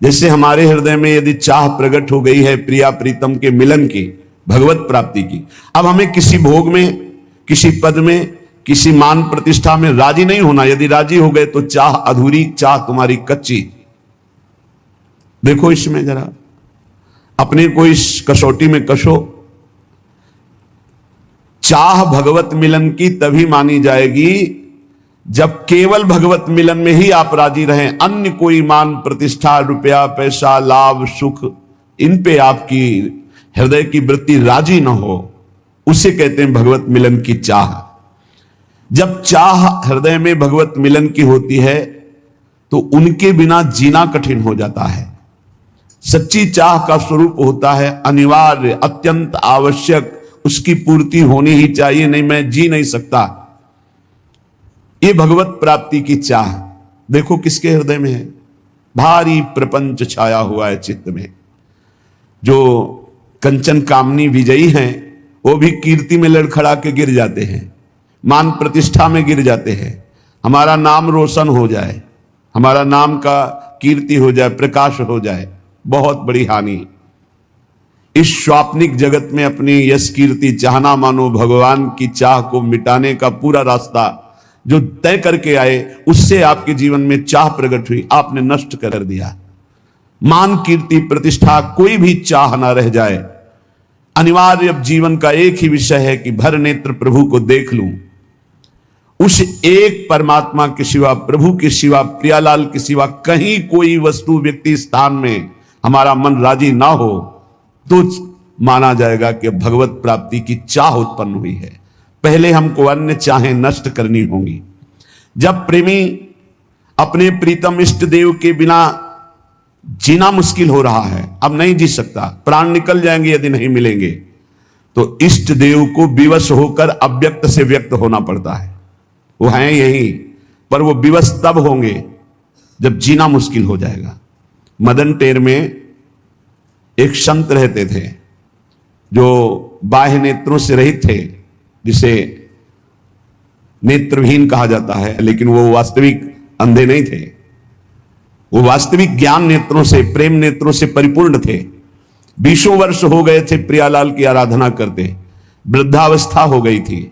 जैसे हमारे हृदय में यदि चाह प्रकट हो गई है प्रिया प्रीतम के मिलन की, भगवत प्राप्ति की, अब हमें किसी भोग में, किसी पद में, किसी मान प्रतिष्ठा में राजी नहीं होना। यदि राजी हो गए तो चाह अधूरी, चाह तुम्हारी कच्ची। देखो इसमें जरा अपने को इस कसौटी में कसो। चाह भगवत मिलन की तभी मानी जाएगी जब केवल भगवत मिलन में ही आप राजी रहें। अन्य कोई मान प्रतिष्ठा, रुपया, पैसा, लाभ, सुख, इन पे आपकी हृदय की वृत्ति राजी न हो, उसे कहते हैं भगवत मिलन की चाह। जब चाह हृदय में भगवत मिलन की होती है तो उनके बिना जीना कठिन हो जाता है। सच्ची चाह का स्वरूप होता है अनिवार्य, अत्यंत आवश्यक, उसकी पूर्ति होनी ही चाहिए, नहीं मैं जी नहीं सकता। ये भगवत प्राप्ति की चाह देखो किसके हृदय में है। भारी प्रपंच छाया हुआ है चित्त में। जो कंचन कामनी विजयी हैं वो भी कीर्ति में लड़खड़ा के गिर जाते हैं, मान प्रतिष्ठा में गिर जाते हैं। हमारा नाम रोशन हो जाए, हमारा नाम का कीर्ति हो जाए, प्रकाश हो जाए, बहुत बड़ी हानि। इस स्वाप्निक जगत में अपनी यश कीर्ति चाहना मानो भगवान की चाह को मिटाने का पूरा रास्ता जो तय करके आए, उससे आपके जीवन में चाह प्रकट हुई, आपने नष्ट कर दिया। मान कीर्ति प्रतिष्ठा कोई भी चाह ना रह जाए। अनिवार्य अब जीवन का एक ही विषय है कि भर नेत्र प्रभु को देख लूं। उस एक परमात्मा के सिवा, प्रभु के सिवा, प्रियालाल के सिवा कहीं कोई वस्तु, व्यक्ति, स्थान में हमारा मन राजी ना हो तो माना जाएगा कि भगवत प्राप्ति की चाह उत्पन्न हुई है। पहले हमको अन्य चाहें नष्ट करनी होंगी। जब प्रेमी अपने प्रीतम इष्ट देव के बिना जीना मुश्किल हो रहा है, अब नहीं जी सकता, प्राण निकल जाएंगे यदि नहीं मिलेंगे, तो इष्ट देव को विवश होकर अव्यक्त से व्यक्त होना पड़ता है। वो हैं यही, पर वो विवश तब होंगे जब जीना मुश्किल हो जाएगा। मदन टेर में एक संत रहते थे जो बाह्य नेत्रों से रहित थे, जिसे नेत्रहीन कहा जाता है, लेकिन वो वास्तविक अंधे नहीं थे। वो वास्तविक ज्ञान नेत्रों से, प्रेम नेत्रों से परिपूर्ण थे। 20 वर्ष हो गए थे प्रियालाल की आराधना करते, वृद्धावस्था हो गई थी।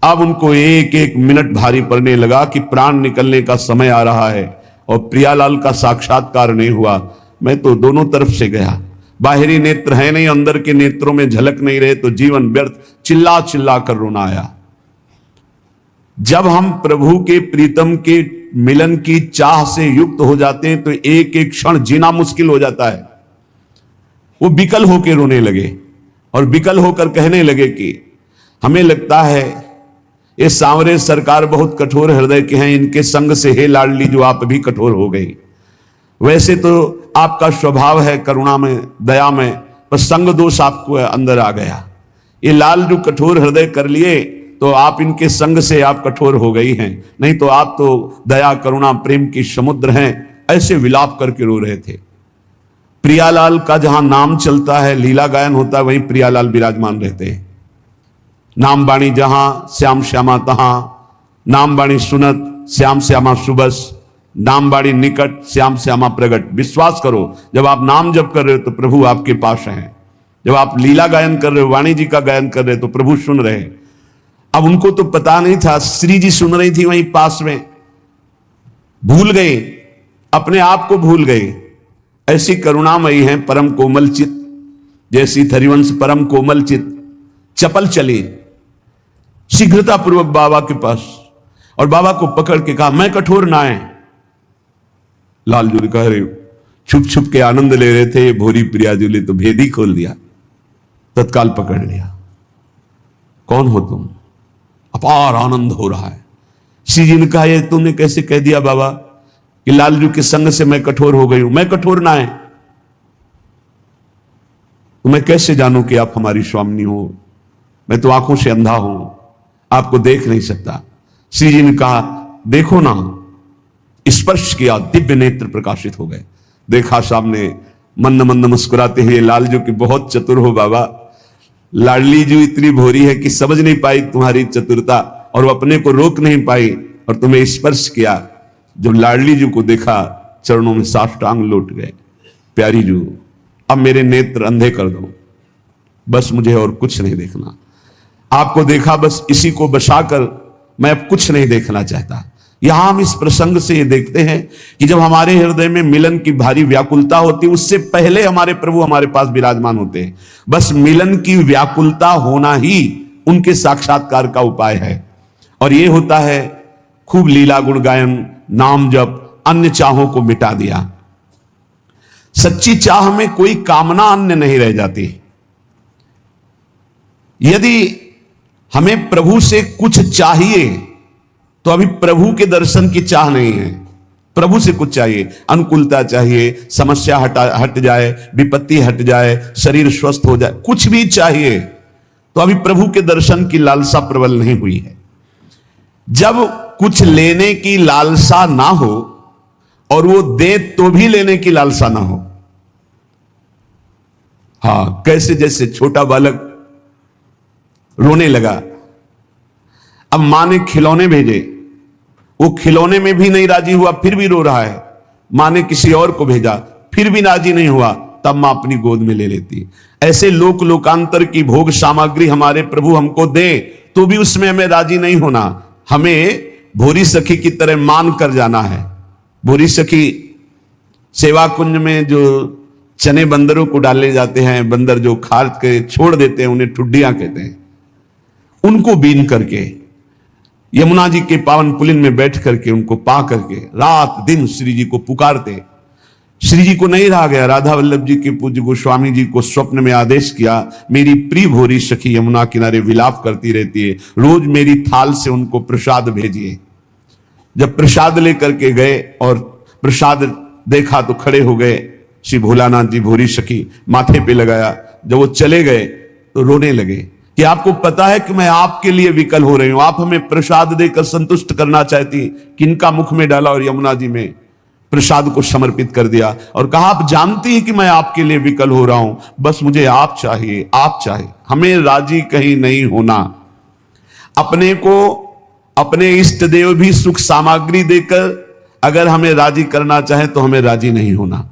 अब उनको एक एक मिनट भारी पड़ने लगा कि प्राण निकलने का समय आ रहा है और प्रियालाल का साक्षात्कार नहीं हुआ। मैं तो दोनों तरफ से गया, बाहरी नेत्र है नहीं, अंदर के नेत्रों में झलक नहीं रहे, तो जीवन व्यर्थ, चिल्ला चिल्ला कर रोना आया। जब हम प्रभु के प्रीतम के मिलन की चाह से युक्त हो जाते हैं तो एक एक क्षण जीना मुश्किल हो जाता है। वो विकल होकर रोने लगे और विकल होकर कहने लगे कि हमें लगता है ये सांवरे सरकार बहुत कठोर हृदय के हैं, इनके संग से हे लाडली जो आप भी कठोर हो गई। वैसे तो आपका स्वभाव है करुणा में, दया में, पर संग दोष आपको अंदर आ गया। ये लाल जो कठोर हृदय कर लिए तो आप इनके संग से आप कठोर हो गई हैं, नहीं तो आप तो दया, करुणा, प्रेम की समुद्र हैं। ऐसे विलाप करके रो रहे थे। प्रियालाल का जहां नाम चलता है, लीला गायन होता है, वहीं प्रियालाल विराजमान रहते हैं। नाम बाणी जहां, श्याम श्यामा तहां, नाम बाणी सुनत, श्याम श्यामा सुबस, नाम बाणी निकट, श्याम श्यामा प्रगट। विश्वास करो, जब आप नाम जप कर रहे हो तो प्रभु आपके पास हैं। जब आप लीला गायन कर रहे हो, वाणी जी का गायन कर रहे हो, तो प्रभु सुन रहे हैं। अब उनको तो पता नहीं था, श्री जी सुन रही थी वहीं पास में, भूल गए, अपने आप को भूल गए। ऐसी करुणामयी है परम कोमल चित, जैसी थरिवंश परम कोमल चित, चपल चली शीघ्रता पूर्वक बाबा के पास और बाबा को पकड़ के कहा मैं कठोर ना है। लालजू ने कह रहे छुप छुप के आनंद ले रहे थे भोरी प्रियाजू ने तो भेद ही खोल दिया, तत्काल पकड़ लिया। कौन हो तुम? अपार आनंद हो रहा है। श्री जी ने कहा ये तुमने कैसे कह दिया बाबा कि लालजू के संग से मैं कठोर हो गई हूं? मैं कठोर ना है तो मैं कैसे जानूं कि आप हमारी स्वामिनी हो? मैं तो आंखों से अंधा हूं, आपको देख नहीं सकता। श्री जी ने कहा देखो ना, स्पर्श किया, दिव्य नेत्र प्रकाशित हो गए। देखा सामने मंद मंद मुस्कुराते हुए लालजू की बहुत चतुर हो बाबा, लाडली जी इतनी भोरी है कि समझ नहीं पाई तुम्हारी चतुरता और वो अपने को रोक नहीं पाई और तुम्हें स्पर्श किया। जब लाडली जी को देखा चरणों में साष्टांग लौट गए। प्यारी जू, अब मेरे नेत्र अंधे कर दो, बस मुझे और कुछ नहीं देखना। आपको देखा, बस इसी को बसाकर मैं अब कुछ नहीं देखना चाहता। यहां हम इस प्रसंग से ये देखते हैं कि जब हमारे हृदय में मिलन की भारी व्याकुलता होती, उससे पहले हमारे प्रभु हमारे पास विराजमान होते हैं। बस मिलन की व्याकुलता होना ही उनके साक्षात्कार का उपाय है। और ये होता है खूब लीला गुण गायन, नाम जप, अन्य चाहों को मिटा दिया। सच्ची चाह में कोई कामना अन्य नहीं रह जाती। यदि हमें प्रभु से कुछ चाहिए तो अभी प्रभु के दर्शन की चाह नहीं है, प्रभु से कुछ चाहिए, अनुकूलता चाहिए, समस्या हट जाए, विपत्ति हट जाए, शरीर स्वस्थ हो जाए, कुछ भी चाहिए, तो अभी प्रभु के दर्शन की लालसा प्रबल नहीं हुई है। जब कुछ लेने की लालसा ना हो और वो दे तो भी लेने की लालसा ना हो, हां, कैसे जैसे छोटा बालक रोने लगा, अब मां ने खिलौने भेजे, वो खिलौने में भी नहीं राजी हुआ, फिर भी रो रहा है। मां ने किसी और को भेजा, फिर भी राजी नहीं हुआ, तब मां अपनी गोद में ले लेती। ऐसे लोक लोकांतर की भोग सामग्री हमारे प्रभु हमको दे तो भी उसमें हमें राजी नहीं होना। हमें भोरी सखी की तरह मान कर जाना है। भोरी सखी सेवा कुंज में जो चने बंदरों को डाले जाते हैं, बंदर जो खा के छोड़ देते हैं, उन्हें ठुड्डियां कहते हैं, उनको बीन करके यमुना जी के पावन पुलिन में बैठ करके उनको पा करके रात दिन श्री जी को पुकारते। श्री जी को नहीं रहा गया, राधा वल्लभ जी के पूज्य गोस्वामी जी को स्वप्न में आदेश किया, मेरी प्रिय भोरी सखी यमुना किनारे विलाप करती रहती है, रोज मेरी थाल से उनको प्रसाद भेजिए। जब प्रसाद लेकर के गए और प्रसाद देखा तो खड़े हो गए श्री भोलानाथ जी, भोरी सखी माथे पे लगाया। जब वो चले गए तो रोने लगे कि आपको पता है कि मैं आपके लिए विकल हो रही हूं, आप हमें प्रसाद देकर संतुष्ट करना चाहती, किनका मुख में डाला और यमुना जी में प्रसाद को समर्पित कर दिया और कहा, आप जानती हैं कि मैं आपके लिए विकल हो रहा हूं, बस मुझे आप चाहिए, आप चाहिए। हमें राजी कहीं नहीं होना। अपने को अपने इष्ट देव भी सुख सामग्री देकर अगर हमें राजी करना चाहे तो हमें राजी नहीं होना।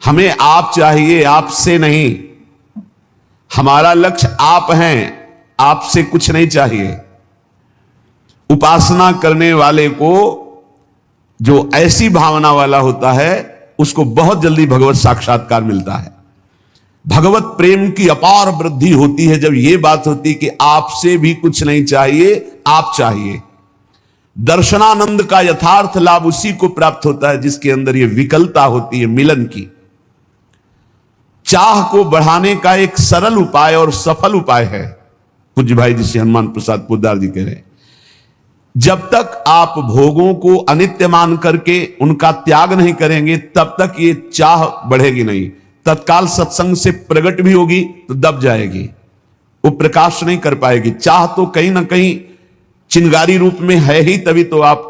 हमें आप चाहिए, आपसे नहीं। हमारा लक्ष्य आप हैं, आपसे कुछ नहीं चाहिए। उपासना करने वाले को जो ऐसी भावना वाला होता है उसको बहुत जल्दी भगवत साक्षात्कार मिलता है। भगवत प्रेम की अपार वृद्धि होती है जब यह बात होती है कि आपसे भी कुछ नहीं चाहिए, आप चाहिए। दर्शनानंद का यथार्थ लाभ उसी को प्राप्त होता है जिसके अंदर यह विकलता होती है मिलन की। चाह को बढ़ाने का एक सरल उपाय और सफल उपाय है, पूज्य भाई जी श्री हनुमान प्रसाद पोद्दार जी कह रहे हैं, जब तक आप भोगों को अनित्य मान करके उनका त्याग नहीं करेंगे तब तक ये चाह बढ़ेगी नहीं। तत्काल सत्संग से प्रकट भी होगी तो दब जाएगी, वो प्रकाश नहीं कर पाएगी। चाह तो कहीं ना कहीं चिंगारी रूप में है ही, तभी तो आप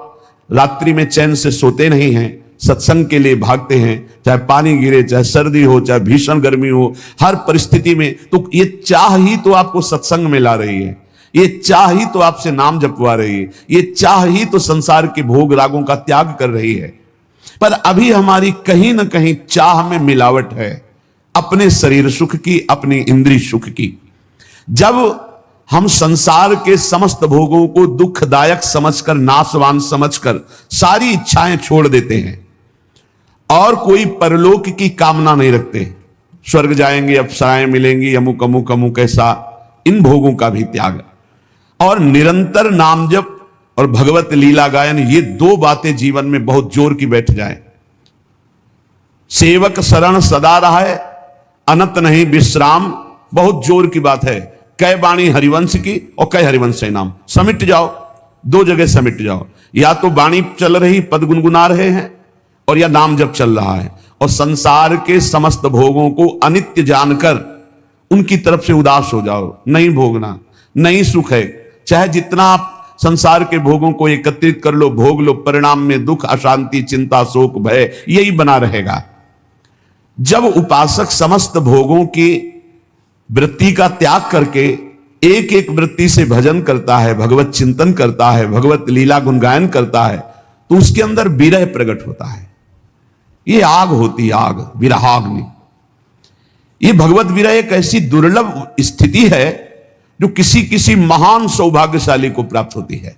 रात्रि में चैन से सोते नहीं हैं, सत्संग के लिए भागते हैं, चाहे पानी गिरे, चाहे सर्दी हो, चाहे भीषण गर्मी हो, हर परिस्थिति में। तो ये चाह ही तो आपको सत्संग में ला रही है, ये चाह ही तो आपसे नाम जपवा रही है, ये चाह ही तो संसार के भोग रागों का त्याग कर रही है। पर अभी हमारी कहीं ना कहीं चाह में मिलावट है, अपने शरीर सुख की, अपनी इंद्रिय सुख की। जब हम संसार के समस्त भोगों को दुखदायक समझकर, नाशवान समझकर सारी इच्छाएं छोड़ देते हैं और कोई परलोक की कामना नहीं रखते, स्वर्ग जाएंगे, अप्सराएं मिलेंगी, अमुक अमुक अमुक, ऐसा इन भोगों का भी त्याग और निरंतर नाम जप और भगवत लीला गायन, ये दो बातें जीवन में बहुत जोर की बैठ जाए। सेवक शरण सदा रहे, अनंत नहीं विश्राम, बहुत जोर की बात है। कै बाणी हरिवंश की और कै हरिवंश नाम, समिट जाओ, दो जगह समिट जाओ। या तो बाणी चल रही, पद गुनगुना रहे हैं, और या नाम जप चल रहा है, और संसार के समस्त भोगों को अनित्य जानकर उनकी तरफ से उदास हो जाओ। नहीं भोगना, नहीं सुख है, चाहे जितना आप संसार के भोगों को एकत्रित कर लो, भोग लो, परिणाम में दुख, अशांति, चिंता, शोक, भय यही बना रहेगा। जब उपासक समस्त भोगों की वृत्ति का त्याग करके एक एक वृत्ति से भजन करता है, भगवत चिंतन करता है, भगवत लीला गुणगायन करता है, तो उसके अंदर विरह प्रकट होता है। ये आग होती, आग, विरहाग्नि। ये भगवत विरह एक ऐसी दुर्लभ स्थिति है जो किसी किसी महान सौभाग्यशाली को प्राप्त होती है।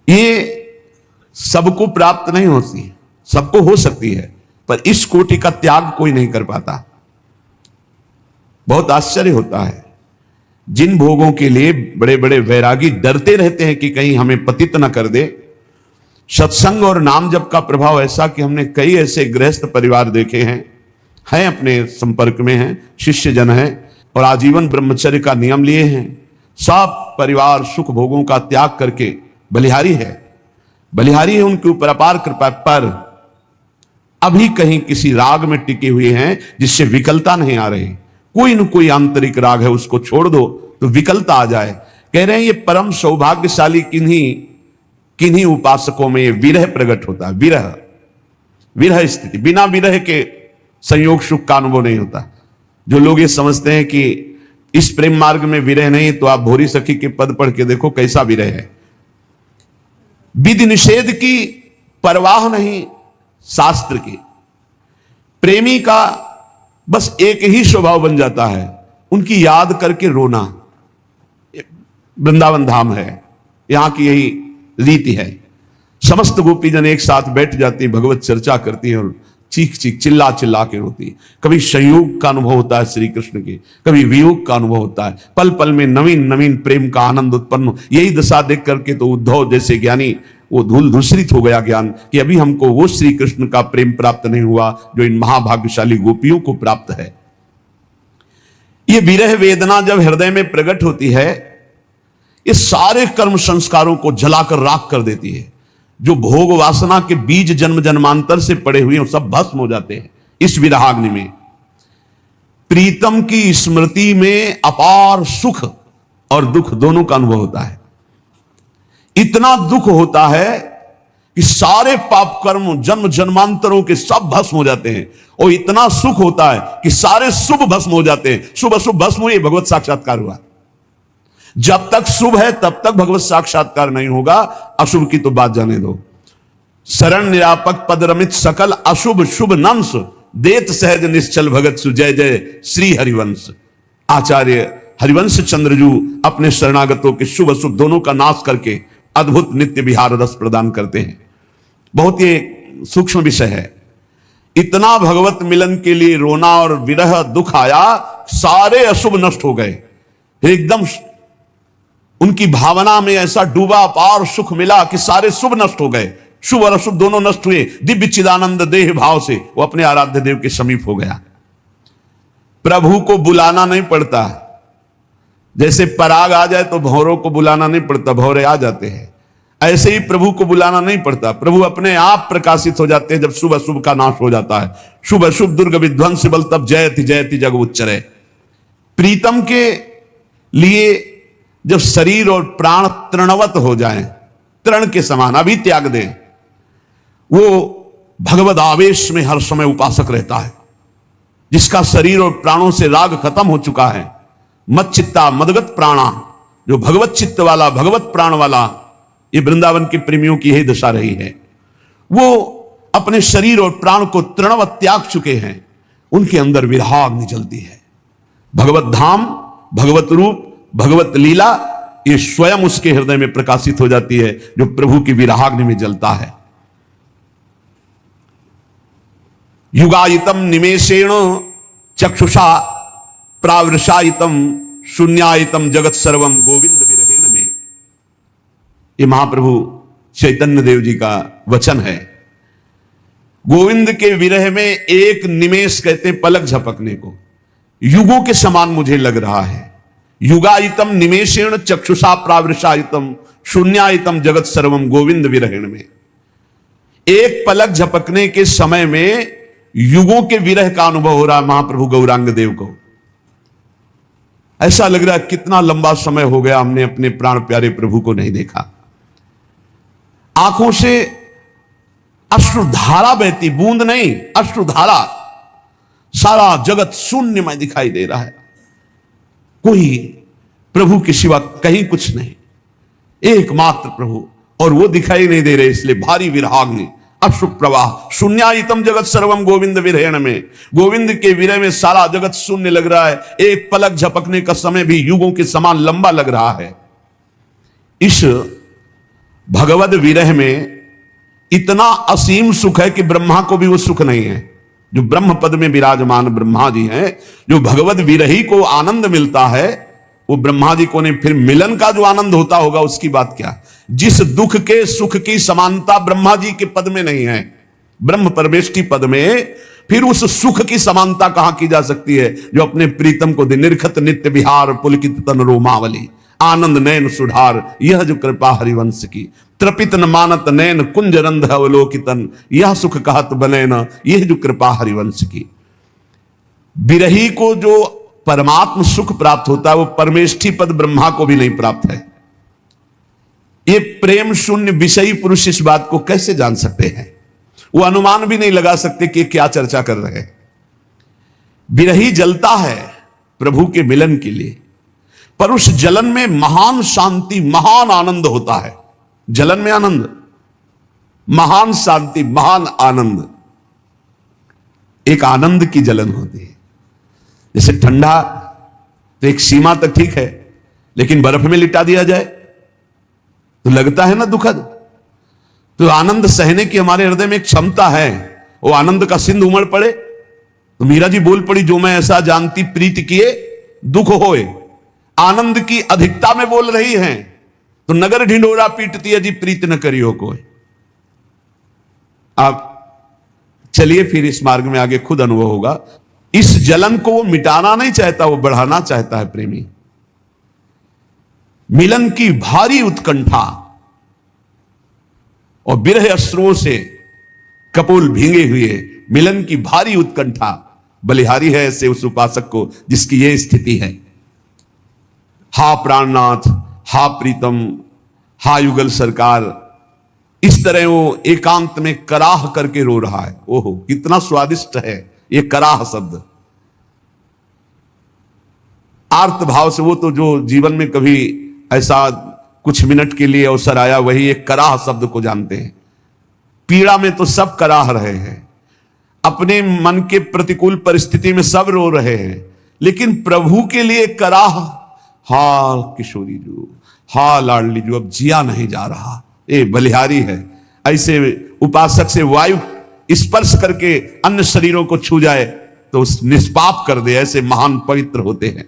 ये सबको प्राप्त नहीं होती, सबको हो सकती है, पर इस कोटि का त्याग कोई नहीं कर पाता। बहुत आश्चर्य होता है, जिन भोगों के लिए बड़े बड़े वैरागी डरते रहते हैं कि कहीं हमें पतित न कर दे, सत्संग और नाम जप का प्रभाव ऐसा कि हमने कई ऐसे गृहस्थ परिवार देखे हैं अपने संपर्क में हैं, शिष्य जन हैं और आजीवन ब्रह्मचर्य का नियम लिए हैं। सब परिवार सुख भोगों का त्याग करके बलिहारी है उनके ऊपर अपार कृपा, पर अभी कहीं किसी राग में टिके हुए हैं जिससे विकलता नहीं आ रही। कोई न कोई आंतरिक राग है, उसको छोड़ दो तो विकलता आ जाए। कह रहे हैं ये परम सौभाग्यशाली किन्हीं उपासकों में ये विरह प्रकट होता है। विरह स्थिति, बिना विरह के संयोग सुख का अनुभव नहीं होता। जो लोग ये समझते हैं कि इस प्रेम मार्ग में विरह नहीं, तो आप भोरी सखी के पद पढ़ के देखो कैसा विरह है। विधि निषेध की परवाह नहीं शास्त्र की। प्रेमी का बस एक ही स्वभाव बन जाता है, उनकी याद करके रोना। वृंदावन धाम है, यहां की यही रीति है। समस्त गोपीजन एक साथ बैठ जाती, भगवत चर्चा करती है और चीख चिल्ला के रोती। कभी संयोग का अनुभव होता है श्री कृष्ण के, कभी वियोग का अनुभव होता है। पल पल में नवीन नवीन प्रेम का आनंद उत्पन्न। यही दशा देख करके तो उद्धव जैसे ज्ञानी वो धूल धूसरित हो गया ज्ञान कि अभी हमको वो श्री कृष्ण का प्रेम प्राप्त नहीं हुआ जो इन महाभाग्यशाली गोपियों को प्राप्त है। ये विरह वेदना जब हृदय में प्रकट होती है, ये सारे कर्म संस्कारों को जलाकर राख कर देती है। जो भोग वासना के बीज जन्म जन्मांतर से पड़े हुए हैं सब भस्म हो जाते हैं इस विरहाग्नि में। प्रीतम की स्मृति में अपार सुख और दुख दोनों का अनुभव होता है। इतना दुख होता है कि सारे पाप कर्म जन्म जन्मांतरों के सब भस्म हो जाते हैं, और इतना सुख होता है कि सारे शुभ भस्म हो जाते हैं। शुभ अशुभ भस्म हुए, भगवत साक्षात्कार हुआ। जब तक शुभ है तब तक भगवत साक्षात्कार नहीं होगा, अशुभ की तो बात जाने दो। शरण निरापक पद रमित सकल अशुभ शुभ नंस देत सहज निश्चल भगत सु जय जय श्री हरिवंश। आचार्य हरिवंश चंद्रजू अपने शरणागतों के शुभ अशुभ दोनों का नाश करके अद्भुत नित्य विहार रस प्रदान करते हैं। बहुत ही सूक्ष्म विषय है। इतना भगवत मिलन के लिए रोना और विरह दुख आया, सारे अशुभ नष्ट हो गए। एकदम उनकी भावना में ऐसा डूबा, अपार सुख मिला कि सारे शुभ नष्ट हो गए। शुभ और अशुभ दोनों नष्ट हुए। दिव्य चिदानंद देह भाव से वो अपने आराध्य देव के समीप हो गया। प्रभु को बुलाना नहीं पड़ता। जैसे पराग आ जाए तो भौरों को बुलाना नहीं पड़ता, भौरे आ जाते हैं। ऐसे ही प्रभु को बुलाना नहीं पड़ता, प्रभु अपने आप प्रकाशित हो जाते हैं जब शुभ अशुभ का नाश हो जाता है। शुभ अशुभ दुर्ग विध्वंस बल तब जयति जयति जग उच्चरे। प्रीतम के लिए जब शरीर और प्राण तृणवत हो जाएं, तृण के समान अभी त्याग दें, वो भगवद आवेश में हर समय उपासक रहता है। जिसका शरीर और प्राणों से राग खत्म हो चुका है, मत चित्ता मदगत प्राणा, जो भगवत चित्त वाला भगवत प्राण वाला, ये वृंदावन के प्रेमियों की यही दशा रही है। वो अपने शरीर और प्राण को तृणवत त्याग चुके हैं, उनके अंदर विरहाग्नि जलती है। भगवत धाम, भगवत रूप, भगवत लीला ये स्वयं उसके हृदय में प्रकाशित हो जाती है जो प्रभु की विरहाग्नि में जलता है। युगायितम निमेषेण चक्षुषा प्रावृषायितम शून्यायितम जगत सर्वम गोविंद विरहेण में। ये महाप्रभु चैतन्य देव जी का वचन है। गोविंद के विरह में एक निमेष कहते हैं पलक झपकने को, युगों के समान मुझे लग रहा है। युगायितम निमेषेण चक्षुषा प्रावृषायितम शून्यायितम जगत सर्वम गोविंद विरहेण में। एक पलक झपकने के समय में युगों के विरह का अनुभव हो रहा है महाप्रभु गौरांग देव को। ऐसा लग रहा है कितना लंबा समय हो गया हमने अपने प्राण प्यारे प्रभु को नहीं देखा। आंखों से अश्रुधारा बहती, बूंद नहीं अश्रुधारा। सारा जगत शून्यमय दिखाई दे रहा है, कोई प्रभु के सिवा कहीं कुछ नहीं, एकमात्र प्रभु, और वो दिखाई नहीं दे रहे, इसलिए भारी विरहाग्नि। अशुभ प्रवाह शून्यायितम जगत सर्वम गोविंद विरहण में, गोविंद के विरह में सारा जगत शून्य लग रहा है। एक पलक झपकने का समय भी युगों के समान लंबा लग रहा है। इस भगवद विरह में इतना असीम सुख है कि ब्रह्मा को भी वो सुख नहीं है। जो ब्रह्म पद में विराजमान ब्रह्मा जी हैं, जो भगवद विरही को आनंद मिलता है, वो ब्रह्मा जी को नहीं। फिर मिलन का जो आनंद होता होगा उसकी बात क्या। जिस दुख के सुख की समानता ब्रह्मा जी के पद में नहीं है, ब्रह्म परमेष्टि पद में फिर उस सुख की समानता कहां की जा सकती है जो अपने प्रीतम को दे। निर्खत नित्य विहार पुलकित तन रोमावली, आनंद नयन सुधार यह जो कृपा हरिवंश की। त्रपित न मानत नयन कुंज रंध अवलोकितन, यह सुख कहत बने न यह जो कृपा हरिवंश की। विरही को जो परमात्म सुख प्राप्त होता है वो परमेष्ठी पद ब्रह्मा को भी नहीं प्राप्त है। ये प्रेम शून्य विषयी पुरुष इस बात को कैसे जान सकते हैं। वो अनुमान भी नहीं लगा सकते कि क्या चर्चा कर रहे हैं। विरही जलता है प्रभु के मिलन के लिए, पर उस जलन में महान शांति महान आनंद होता है। जलन में आनंद, महान शांति महान आनंद, एक आनंद की जलन होती है। जैसे ठंडा तो एक सीमा तक ठीक है, लेकिन बर्फ में लिटा दिया जाए तो लगता है ना दुखद। तो आनंद सहने की हमारे हृदय में एक क्षमता है। वो आनंद का सिंध उमड़ पड़े तो मीरा जी बोल पड़ी, जो मैं ऐसा जानती प्रीत किए दुख होए। आनंद की अधिकता में बोल रही हैं तो नगर ढिंडोरा पीटती है जी प्रीत न करियो कोई। आप चलिए फिर इस मार्ग में आगे खुद अनुभव होगा। इस जलन को वो मिटाना नहीं चाहता, वो बढ़ाना चाहता है प्रेमी। मिलन की भारी उत्कंठा और विरह अश्रुओं से कपोल भींगे हुए मिलन की भारी उत्कंठा बलिहारी है ऐसे उस उपासक को जिसकी यह स्थिति है। हा प्राणनाथ, हा प्रीतम, हा युगल सरकार, इस तरह वो एकांत में कराह करके रो रहा है। ओहो कितना स्वादिष्ट है ये कराह शब्द। आर्त भाव से, वो तो जो जीवन में कभी ऐसा कुछ मिनट के लिए अवसर आया वही एक कराह शब्द को जानते हैं। पीड़ा में तो सब कराह रहे हैं, अपने मन के प्रतिकूल परिस्थिति में सब रो रहे हैं, लेकिन प्रभु के लिए कराह, हा किशोरी जो, हा लाडली जो, अब जिया नहीं जा रहा। ये बलिहारी है। ऐसे उपासक से वायु स्पर्श करके अन्य शरीरों को छू जाए तो निष्पाप कर दे, ऐसे महान पवित्र होते हैं।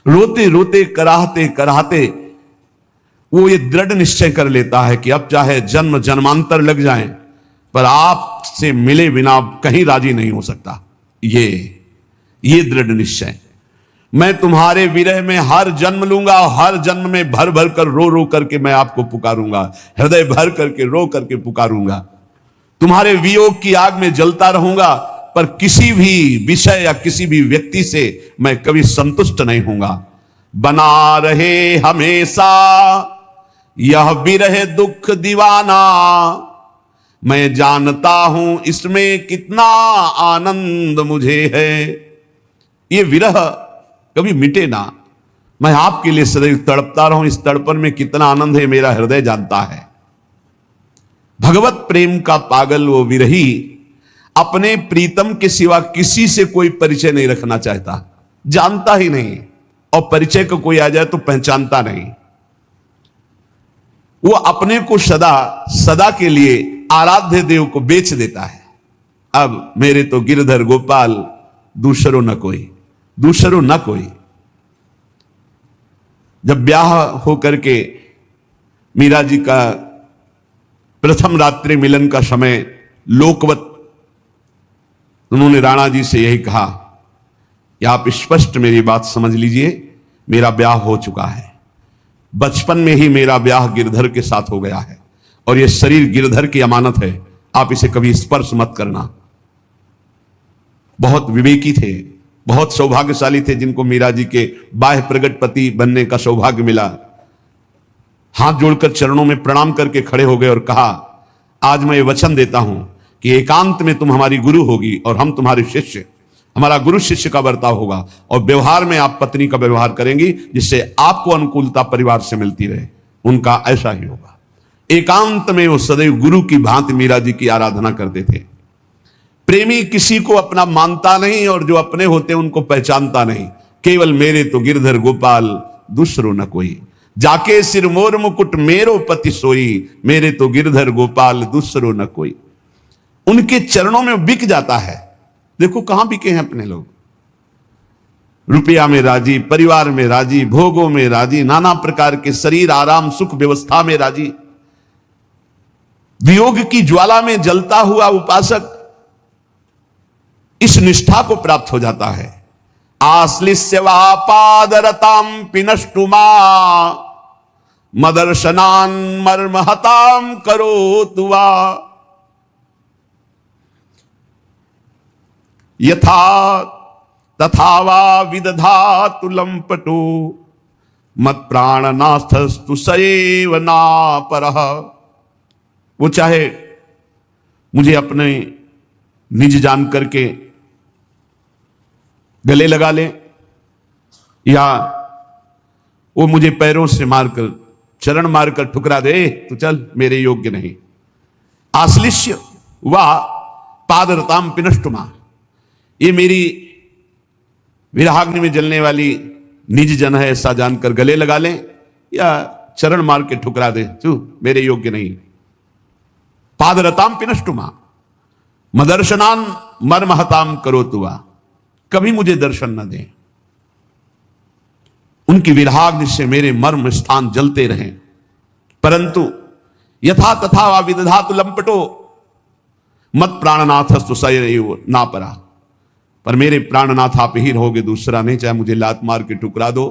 रोते रोते कराहते कराहते वो ये दृढ़ निश्चय कर लेता है कि अब चाहे जन्म जन्मांतर लग जाएं पर आपसे मिले बिना कहीं राजी नहीं हो सकता। ये दृढ़ निश्चय, मैं तुम्हारे विरह में हर जन्म लूंगा, हर जन्म में भर भर कर रो रो करके मैं आपको पुकारूंगा, हृदय भर करके रो करके पुकारूंगा। तुम्हारे वियोग की आग में जलता रहूंगा, पर किसी भी विषय या किसी भी व्यक्ति से मैं कभी संतुष्ट नहीं होऊंगा। बना रहे हमेशा यह विरह दुख दीवाना, मैं जानता हूं इसमें कितना आनंद मुझे है। ये विरह कभी मिटे ना, मैं आपके लिए सदैव तड़पता रहूं, इस तड़पन में कितना आनंद है मेरा हृदय जानता है। भगवत प्रेम का पागल वो विरही अपने प्रीतम के सिवा किसी से कोई परिचय नहीं रखना चाहता, जानता ही नहीं, और परिचय को कोई आ जाए तो पहचानता नहीं। वो अपने को सदा सदा के लिए आराध्य देव को बेच देता है। अब मेरे तो गिरधर गोपाल दूसरो न कोई, दूसरो न कोई। जब ब्याह होकर के मीरा जी का प्रथम रात्रि मिलन का समय लोकवत, उन्होंने राणा जी से यही कहा कि आप स्पष्ट मेरी बात समझ लीजिए, मेरा ब्याह हो चुका है, बचपन में ही मेरा ब्याह गिरधर के साथ हो गया है और यह शरीर गिरधर की अमानत है, आप इसे कभी स्पर्श मत करना। बहुत विवेकी थे, बहुत सौभाग्यशाली थे जिनको मीरा जी के बाह्य प्रगट पति बनने का सौभाग्य मिला। हाथ जोड़कर चरणों में प्रणाम करके खड़े हो गए और कहा, आज मैं ये वचन देता हूं कि एकांत में तुम हमारी गुरु होगी और हम तुम्हारे शिष्य, हमारा गुरु शिष्य का बर्ताव होगा और व्यवहार में आप पत्नी का व्यवहार करेंगी जिससे आपको अनुकूलता परिवार से मिलती रहे। उनका ऐसा ही होगा। एकांत में वो सदैव गुरु की भांति मीरा जी की आराधना करते थे। प्रेमी किसी को अपना मानता नहीं और जो अपने होते उनको पहचानता नहीं। केवल मेरे तो गिरधर गोपाल दूसरो न कोई, जाके सिर मोर मुकुट मेरो पति सोई, मेरे तो गिरधर गोपाल दूसरो न कोई। उनके चरणों में बिक जाता है। देखो कहां बिके हैं अपने लोग, रुपया में राजी, परिवार में राजी, भोगों में राजी, नाना प्रकार के शरीर आराम सुख व्यवस्था में राजी। वियोग की ज्वाला में जलता हुआ उपासक इस निष्ठा को प्राप्त हो जाता है। आश्लिष्यवा पादरताम पिनष्टुमा मदर्शनान मर्महताम करोतु वा, यथा तथा वा विदधातु लंपटो मत प्राणनाथस्तु सएव नापरः। वो चाहे मुझे अपने निज जान करके गले लगा ले, या वो मुझे पैरों से मारकर चरण मारकर ठुकरा दे, तो चल मेरे योग्य नहीं। आश्लिष्य वा पादरताम पिनष्टुमा, ये मेरी विरहाग्नि में जलने वाली निज जन है ऐसा जानकर गले लगा ले, या चरण मार के ठुकरा दे, तू मेरे योग्य नहीं। पादरताम पिनष्टुमा मदर्शनान मर्महताम करोतु वा, कभी मुझे दर्शन न दें। उनकी विरहाग्नि से मेरे मर्म स्थान जलते रहें, परंतु यथा तथा वा विदधातु लंपटो मत प्राणनाथस्तु सएव नापरा, पर मेरे प्राणनाथ आप ही रहोगे, दूसरा नहीं। चाहे मुझे लात मार के टुकरा दो,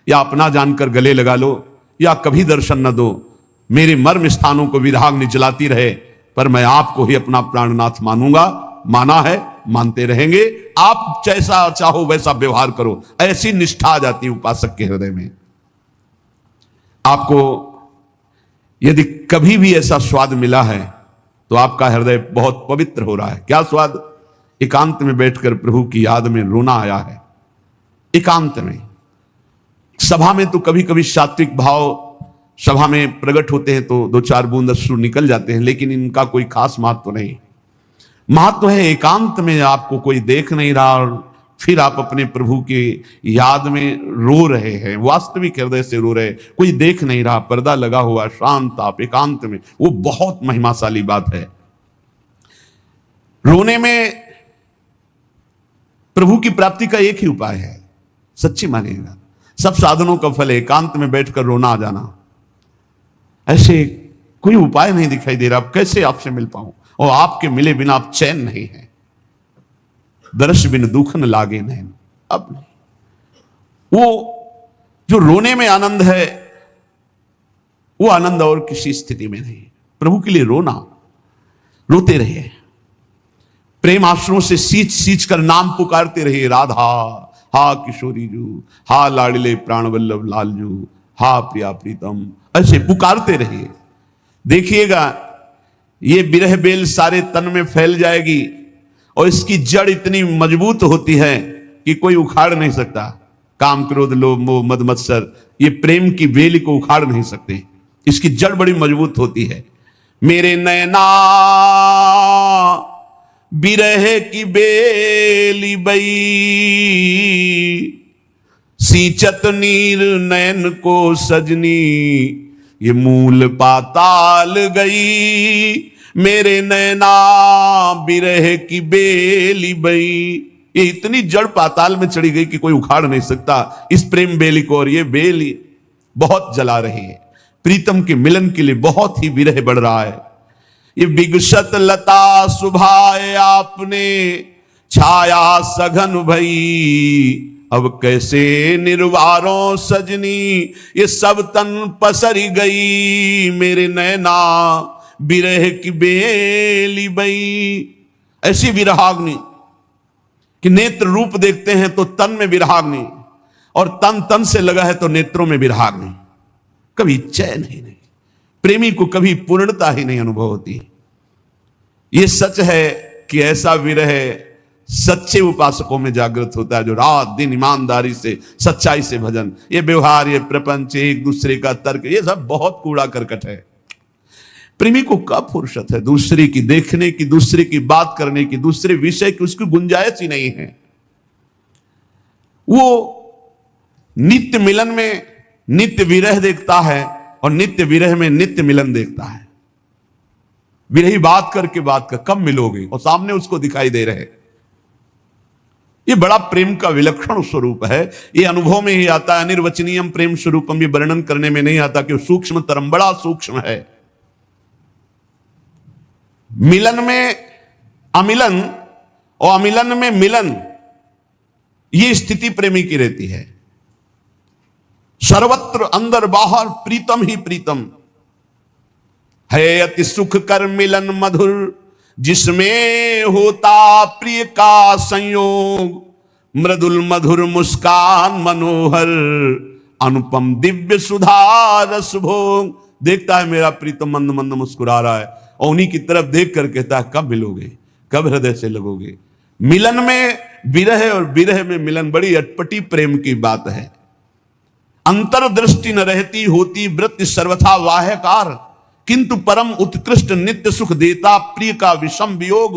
या अपना जानकर गले लगा लो, या कभी दर्शन न दो, मेरे मर्म स्थानों को विरहाग्नि जलाती रहे, पर मैं आपको ही अपना प्राणनाथ मानूंगा। माना है, मानते रहेंगे, आप जैसा चाहो वैसा व्यवहार करो। ऐसी निष्ठा आ जाती है उपासक के हृदय में। आपको यदि कभी भी ऐसा स्वाद मिला है तो आपका हृदय बहुत पवित्र हो रहा है। क्या स्वाद? एकांत में बैठकर प्रभु की याद में रोना आया है। एकांत में, सभा में तो कभी कभी सात्विक भाव सभा में प्रकट होते हैं तो दो चार बूंद अश्रु निकल जाते हैं, लेकिन इनका कोई खास महत्व नहीं। महत्व है एकांत में आपको कोई देख नहीं रहा और फिर आप अपने प्रभु की याद में रो रहे हैं, वास्तविक हृदय से रो रहे, कोई देख नहीं रहा, पर्दा लगा हुआ, शांत आप एकांत में, वो बहुत महिमाशाली बात है। रोने में प्रभु की प्राप्ति का एक ही उपाय है, सच्ची मानिएगा। सब साधनों का फल है एकांत में बैठकर रोना आ जाना। ऐसे कोई उपाय नहीं दिखाई दे रहा, अब कैसे आपसे मिल पाऊं, और आपके मिले बिना आप चैन नहीं है। दर्श बिन दुख न लागे नैन, अब नहीं। वो जो रोने में आनंद है वो आनंद और किसी स्थिति में नहीं। प्रभु के लिए रोना, रोते रहिए, प्रेम आश्रों से सींच सींच कर नाम पुकारते रहिए। राधा, हा किशोरी जू, हा लाडले प्राण वल्लभ लाल जू, हा प्रिया प्रीतम, ऐसे पुकारते रहिए। देखिएगा ये विरह बेल सारे तन में फैल जाएगी और इसकी जड़ इतनी मजबूत होती है कि कोई उखाड़ नहीं सकता। काम क्रोध लोभ मोह मद मत्सर, ये प्रेम की बेल को उखाड़ नहीं सकते, इसकी जड़ बड़ी मजबूत होती है। मेरे नैना बिरह की बेली बई, सींचत नीर नैन को सजनी, ये मूल पाताल गई। मेरे नैना बिरह की बेली बई, ये इतनी जड़ पाताल में चढ़ी गई कि कोई उखाड़ नहीं सकता इस प्रेम बेली को। और ये बेली बहुत जला रही है, प्रीतम के मिलन के लिए बहुत ही विरह बढ़ रहा है। ये विगसत लता सुभाए आपने, छाया सघन भई, अब कैसे निर्वारों सजनी, ये सब तन पसरी गई। मेरे नैना बिरह की बेली बई, ऐसी विरहाग्नि कि नेत्र रूप देखते हैं तो तन में विरहाग्नि, और तन तन से लगा है तो नेत्रों में विरहाग्नि। कभी चैन ही नहीं, प्रेमी को कभी पूर्णता ही नहीं अनुभव होती। ये सच है कि ऐसा विरह सच्चे उपासकों में जागृत होता है, जो रात दिन ईमानदारी से सच्चाई से भजन, ये व्यवहार, ये प्रपंच, एक दूसरे का तर्क, ये सब बहुत कूड़ा करकट है। प्रेमी को कब फुर्सत है दूसरे की देखने की, दूसरे की बात करने की, दूसरे विषय की उसकी गुंजाइश ही नहीं है। वो नित्य मिलन में नित्य विरह देखता है और नित्य विरह में नित्य मिलन देखता है। विरही बात करके बात कर, कब मिलोगे, और सामने उसको दिखाई दे रहे। ये बड़ा प्रेम का विलक्षण स्वरूप है। ये अनुभव में ही आता है। अनिर्वचनीयम प्रेम स्वरूपम, ये वर्णन करने में नहीं आता कि सूक्ष्म तरम, बड़ा सूक्ष्म है। मिलन में अमिलन और अमिलन में मिलन, ये स्थिति प्रेमी की रहती है। सर्वत्र अंदर बाहर प्रीतम ही प्रीतम है। अति सुख कर मिलन मधुर, जिसमें होता प्रिय का संयोग। मृदुल मधुर मुस्कान मनोहर, अनुपम दिव्य सुधा रस भोग। देखता है मेरा प्रीतम मंद मंद मुस्कुरा रहा है, और उन्हीं की तरफ देख कर कहता है कब मिलोगे, कब हृदय से लगोगे। मिलन में विरह और विरह में मिलन, बड़ी अटपटी प्रेम की बात है। अंतर्दृष्टि न रहती होती वृत्ति सर्वथा वाह्यकार, किंतु परम उत्कृष्ट नित्य सुख देता प्रिय का विषम वियोग।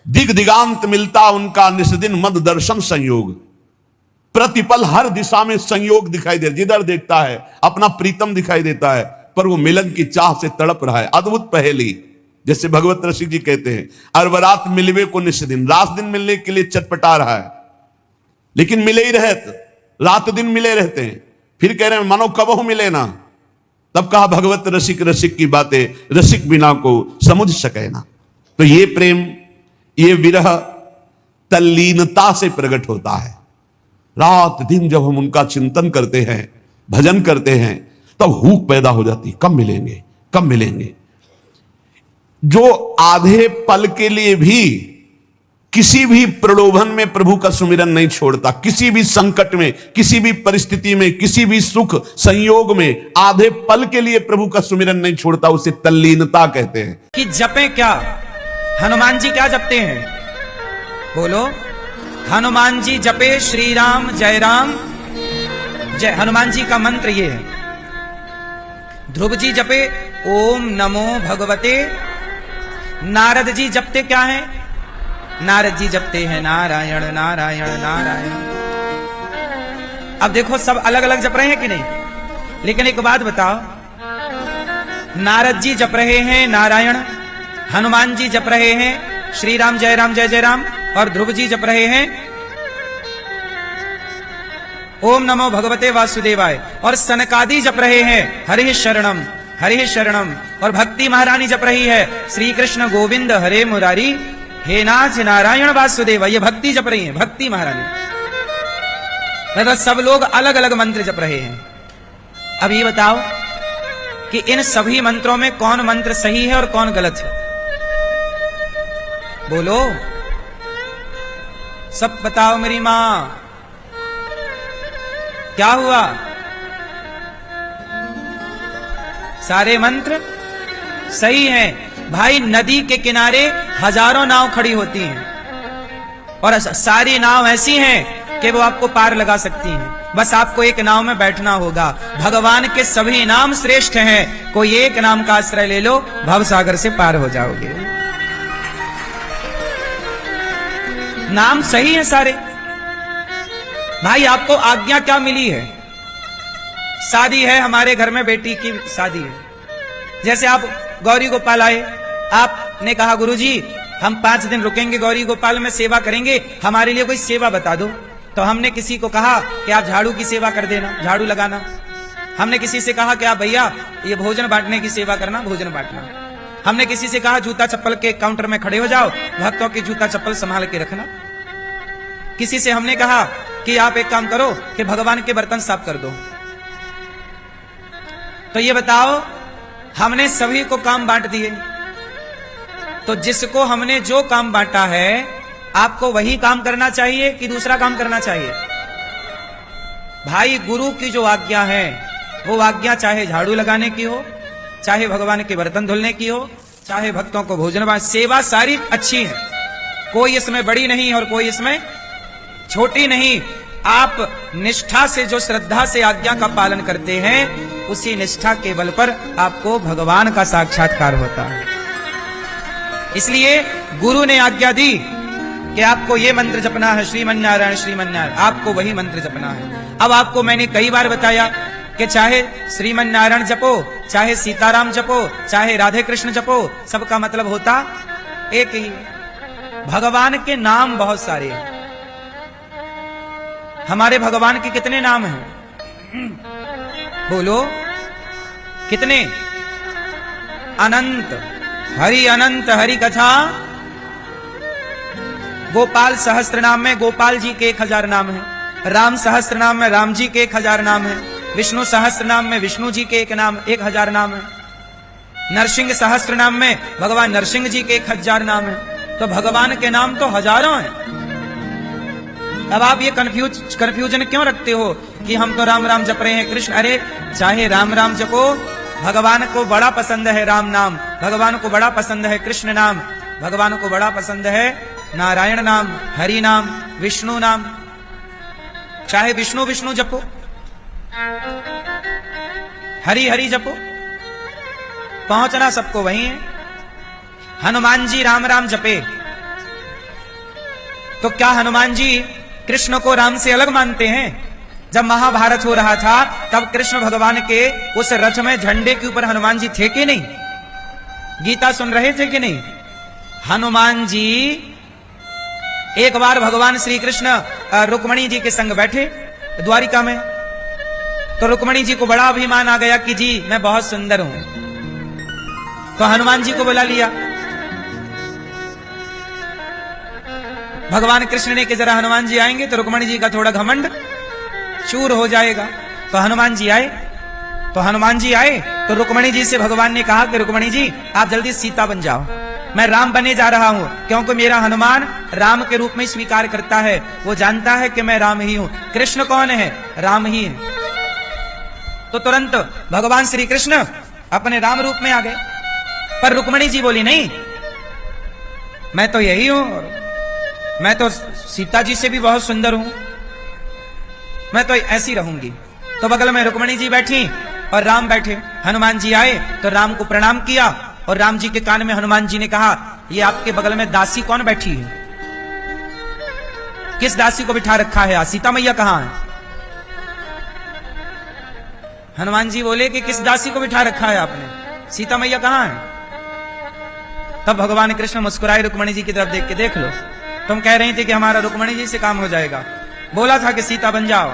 दिग दिगांत मिलता उनका निस्दिन मद दर्शन संयोग। प्रतिपल हर दिशा में संयोग दिखाई दे, जिधर देखता है अपना प्रीतम दिखाई देता है, पर वो मिलन की चाह से तड़प रहा है। अद्भुत पहेली, जैसे भगवत ऋषि जी कहते हैं, अरबरात मिलवे को निस्दिन, रात दिन मिलने के लिए चटपटा रहा है, लेकिन मिले ही रहते, रात दिन मिले रहते हैं। फिर कह रहे हैं मानो कबहू मिले ना। तब कहा भगवत रसिक रसिक की बातें रसिक बिना को समझ सके ना। तो ये प्रेम, ये विरह तल्लीनता से प्रकट होता है। रात दिन जब हम उनका चिंतन करते हैं, भजन करते हैं, तब हूक पैदा हो जाती, कब मिलेंगे, कब मिलेंगे। जो आधे पल के लिए भी किसी भी प्रलोभन में प्रभु का सुमिरन नहीं छोड़ता, किसी भी संकट में, किसी भी परिस्थिति में, किसी भी सुख संयोग में आधे पल के लिए प्रभु का सुमिरन नहीं छोड़ता, उसे तल्लीनता कहते हैं। कि जपे क्या, हनुमान जी क्या जपते हैं, बोलो। हनुमान जी जपे श्री राम जय राम जय। हनुमान जी का मंत्र ये है। ध्रुव जी जपे ओम नमो भगवते। नारद जी जपते क्या है, नारद जी जपते हैं नारायण नारायण नारायण। अब देखो सब अलग अलग जप रहे हैं कि नहीं, लेकिन एक बात बताओ, नारद जी जप रहे हैं नारायण, हनुमान जी जप रहे हैं श्री राम जय जय राम, और ध्रुव जी जप रहे हैं ओम नमो भगवते वासुदेवाय, और सनकादि जप रहे हैं हरे शरणम हरे शरणम, और भक्ति महारानी जप रही है श्री कृष्ण गोविंद हरे मुरारी हे नाथ नारायण वासुदेव। ये भक्ति जप रही है, भक्ति महारानी। मतलब सब लोग अलग अलग मंत्र जप रहे हैं। अब ये बताओ कि इन सभी मंत्रों में कौन मंत्र सही है और कौन गलत है, बोलो, सब बताओ मेरी मां। क्या हुआ, सारे मंत्र सही हैं। भाई नदी के किनारे हजारों नाव खड़ी होती हैं, और सारी नाव ऐसी हैं कि वो आपको पार लगा सकती हैं। बस आपको एक नाव में बैठना होगा। भगवान के सभी नाम श्रेष्ठ हैं, कोई एक नाम का आश्रय ले लो, भव सागर से पार हो जाओगे। नाम सही है सारे। भाई आपको आज्ञा क्या मिली है, शादी है, हमारे घर में बेटी की शादी है, जैसे आप गौरी गोपाल आए, आपने कहा गुरुजी हम 5 दिन रुकेंगे गौरी गोपाल में, सेवा करेंगे, हमारे लिए कोई सेवा बता दो। तो हमने किसी को कहा कि आप झाड़ू की सेवा कर देना, झाड़ू लगाना। हमने किसी से कहा कि आप भैया ये भोजन बांटने की सेवा करना, भोजन बांटना। हमने किसी से कहा जूता चप्पल के काउंटर में खड़े हो जाओ, भक्तों के जूता चप्पल संभाल के रखना। किसी से हमने कहा कि आप एक काम करो कि भगवान के बर्तन साफ कर दो। तो ये बताओ, हमने सभी को काम बांट दिए, तो जिसको हमने जो काम बांटा है आपको वही काम करना चाहिए कि दूसरा काम करना चाहिए? भाई गुरु की जो आज्ञा है वो आज्ञा चाहे झाड़ू लगाने की हो, चाहे भगवान के बर्तन धुलने की हो, चाहे भक्तों को भोजन, सेवा सारी अच्छी है, कोई इसमें बड़ी नहीं और कोई इसमें छोटी नहीं। आप निष्ठा से, जो श्रद्धा से आज्ञा का पालन करते हैं, उसी निष्ठा के बल पर आपको भगवान का साक्षात्कार होता है। इसलिए गुरु ने आज्ञा दी कि आपको ये मंत्र जपना है, श्रीमन्नारायण श्रीमन्नारायण, आपको वही मंत्र जपना है। अब आपको मैंने कई बार बताया कि चाहे श्रीमन्नारायण जपो, चाहे सीताराम जपो, चाहे राधे कृष्ण जपो, सबका मतलब होता एक ही। भगवान के नाम बहुत सारे हैं। हमारे भगवान के कितने नाम हैं? बोलो कितने? अनंत। हरि अनंत हरि कथा। गोपाल सहस्त्र नाम में गोपाल जी के 1000 नाम हैं। राम सहस्त्र नाम में राम जी के 1000 नाम हैं। विष्णु सहस्त्र नाम में विष्णु जी के 1000 नाम है। नरसिंह सहस्त्र नाम में भगवान नरसिंह जी के 1000 नाम है। तो भगवान के नाम तो हजारों हैं। अब आप ये कंफ्यूजन क्यों रखते हो कि हम तो राम राम जप रहे हैं कृष्ण? अरे चाहे राम राम जपो, भगवान को बड़ा पसंद है राम नाम, भगवान को बड़ा पसंद है कृष्ण नाम, भगवान को बड़ा पसंद है नारायण नाम, हरि नाम, विष्णु नाम। चाहे विष्णु विष्णु जपो, हरि हरि जपो, पहुंचना सबको वही है। हनुमान जी राम राम जपे तो क्या हनुमान जी कृष्ण को राम से अलग मानते हैं? जब महाभारत हो रहा था तब कृष्ण भगवान के उस रथ में झंडे के ऊपर हनुमान जी थे कि नहीं? गीता सुन रहे थे कि नहीं? हनुमान जी एक बार भगवान श्री कृष्ण रुक्मणी जी के संग बैठे द्वारिका में, तो रुक्मणी जी को बड़ा अभिमान आ गया कि जी मैं बहुत सुंदर हूं। तो हनुमान जी को बुला लिया। भगवान कृष्ण ने कि जरा हनुमान जी आएंगे तो रुक्मणी जी का थोड़ा घमंड चूर हो जाएगा। तो हनुमान जी आए। तो रुक्मणी जी से भगवान ने कहा कि रुक्मणी जी आप जल्दी सीता बन जाओ, मैं राम बने जा रहा हूं, क्योंकि मेरा हनुमान राम के रूप में स्वीकार करता है, वो जानता है कि मैं राम ही हूं। कृष्ण कौन है? राम ही है। तो तुरंत भगवान श्री कृष्ण अपने राम रूप में आ गए। पर रुक्मणी जी बोली नहीं, मैं तो यही हूं, मैं तो सीता जी से भी बहुत सुंदर हूं, मैं तो ऐसी रहूंगी। तो बगल में रुक्मणी जी बैठी और राम बैठे। हनुमान जी आए तो राम को प्रणाम किया और राम जी के कान में हनुमान जी ने कहा, ये आपके बगल में दासी कौन बैठी है? किस दासी को बिठा रखा है? सीता मैया कहां है? हनुमान जी बोले कि किस दासी को बिठा रखा है आपने? सीता मैया कहां है? तब भगवान कृष्ण मुस्कुराए रुक्मणी जी की तरफ देख के, देख लो, तुम कह रही थी कि हमारा रुक्मणी जी से काम हो जाएगा, बोला था कि सीता बन जाओ,